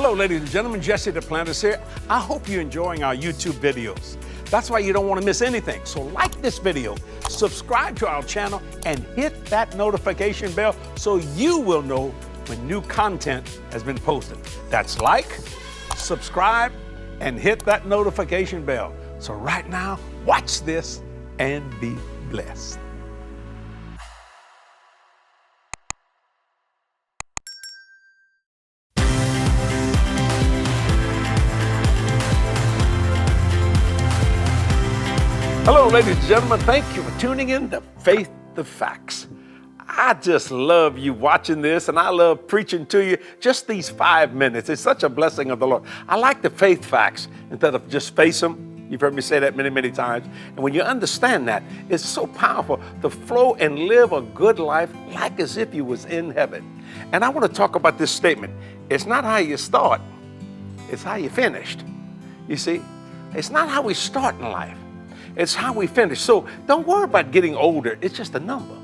Hello, ladies and gentlemen, Jesse Duplantis here. I hope you're enjoying our YouTube videos. That's why you don't want to miss anything. So like this video, subscribe to our channel, and hit that notification bell so you will know when new content has been posted. That's like, subscribe, and hit that notification bell. So right now, watch this and be blessed. Hello, ladies and gentlemen. Thank you for tuning in to Faith the Facts. I just love you watching this, and I love preaching to you just these 5 minutes. It's such a blessing of the Lord. I like the faith facts instead of just face them. You've heard me say that many, many times. And when you understand that, it's so powerful to flow and live a good life like as if you was in heaven. And I want to talk about this statement. It's not how you start, it's how you finished. You see, it's not how we start in life. It's how we finish. So don't worry about getting older. It's just a number.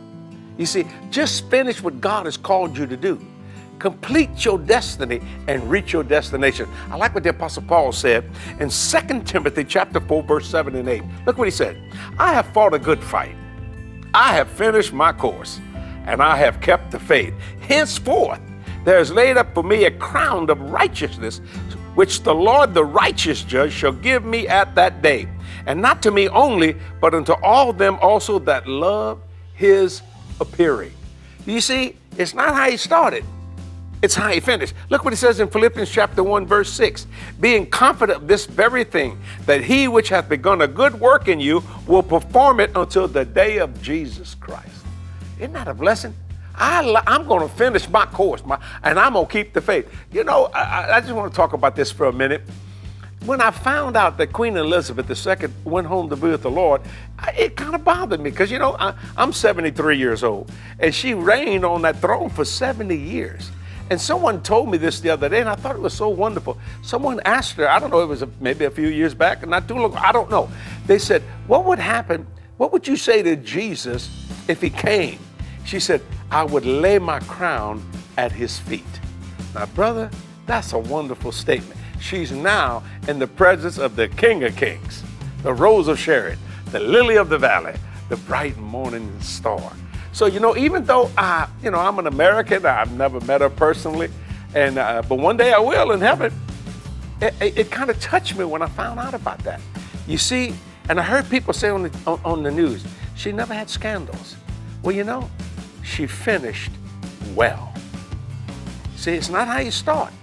You see, just finish what God has called you to do. Complete your destiny and reach your destination. I like what the Apostle Paul said in 2 Timothy chapter 4, verse 7 and 8. Look what he said. I have fought a good fight. I have finished my course, and I have kept the faith. Henceforth, there is laid up for me a crown of righteousness, which the Lord, the righteous judge, shall give me at that day. And not to me only, but unto all them also that love his appearing. You see, it's not how he started, it's how he finished. Look what it says in Philippians chapter 1, verse 6. Being confident of this very thing, that he which hath begun a good work in you will perform it until the day of Jesus Christ. Isn't that a blessing? I'm going to finish my course, and I'm going to keep the faith. You know, I just want to talk about this for a minute. When I found out that Queen Elizabeth II went home to be with the Lord, it kind of bothered me because, you know, I'm 73 years old, and she reigned on that throne for 70 years. And someone told me this the other day, and I thought it was so wonderful. Someone asked her, I don't know, it was maybe a few years back, not too long, I don't know. They said, what would happen, what would you say to Jesus if he came? She said, I would lay my crown at his feet. Now, brother, that's a wonderful statement. She's now in the presence of the King of Kings, the Rose of Sharon, the Lily of the Valley, the bright morning star. So, you know, even though I'm an American, I've never met her personally, and but one day I will in heaven. It kind of touched me when I found out about that. You see, and I heard people say on the news, she never had scandals. Well, you know, she finished well. See, it's not how you start,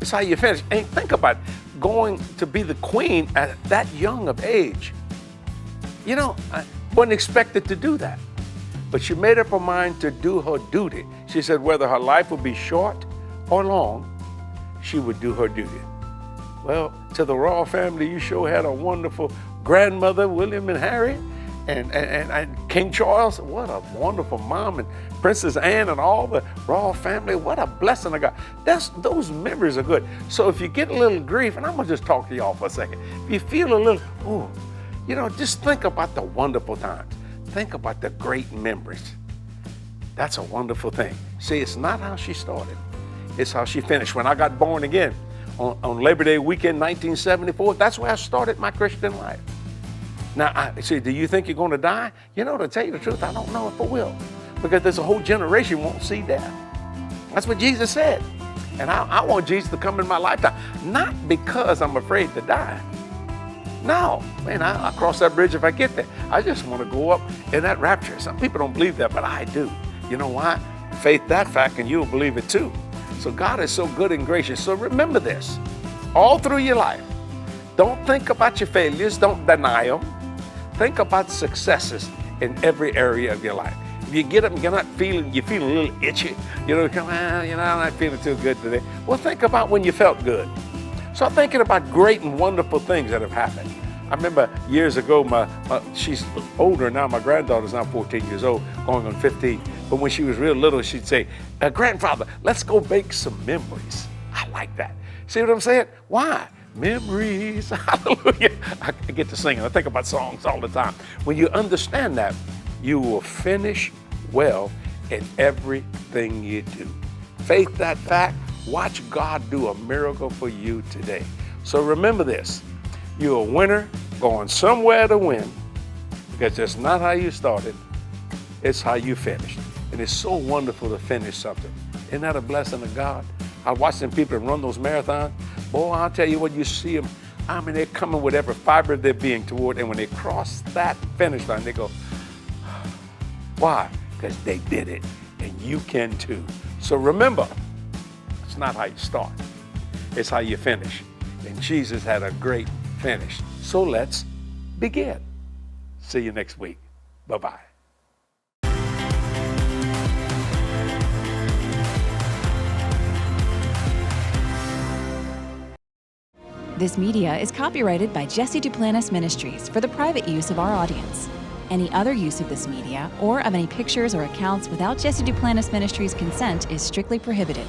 it's how you finish. And think about going to be the queen at that young of age. You know, I wasn't expected to do that. But she made up her mind to do her duty. She said whether her life would be short or long, she would do her duty. Well, to the royal family, you sure had a wonderful grandmother, William and Harry, and King Charles. What a wonderful mom, and Princess Anne and all the royal family. What a blessing I got. Those memories are good. So if you get a little grief, and I'm gonna just talk to y'all for a second. If you feel a little, you know, just think about the wonderful times. Think about the great memories. That's a wonderful thing. See, it's not how she started, it's how she finished. When I got born again on Labor Day weekend, 1974, that's where I started my Christian life. Now, I see, do you think you're going to die? You know, to tell you the truth, I don't know if I will, because there's a whole generation won't see death. That's what Jesus said. And I want Jesus to come in my lifetime, not because I'm afraid to die. No, man, I'll cross that bridge if I get there. I just want to go up in that rapture. Some people don't believe that, but I do. You know why? Faith that fact, and you'll believe it too. So God is so good and gracious. So remember this, all through your life. Don't think about your failures. Don't deny them. Think about successes in every area of your life. If you get up and you feel a little itchy, I'm not feeling too good today. Well, think about when you felt good. Start thinking about great and wonderful things that have happened. I remember years ago, she's older now, my granddaughter's now 14 years old, going on 15. But when she was real little, she'd say, grandfather, let's go make some memories. I like that. See what I'm saying? Why? Memories, hallelujah. I get to sing, I think about songs all the time. When you understand that, you will finish well in everything you do. Faith that fact, Watch God do a miracle for you today. So remember this, you're a winner going somewhere to win, because it's not how you started, it's how you finished. And it's so wonderful to finish something. Isn't that a blessing of God? I watch them people that run those marathons. Boy, I'll tell you what, you see them, I mean, they're coming with every fiber of their being toward, and when they cross that finish line, they go, why? Because they did it, and you can too. So remember, it's not how you start, it's how you finish. And Jesus had a great finish. So let's begin. See you next week. Bye-bye. This media is copyrighted by Jesse Duplantis Ministries for the private use of our audience. Any other use of this media or of any pictures or accounts without Jesse Duplantis Ministries' consent is strictly prohibited.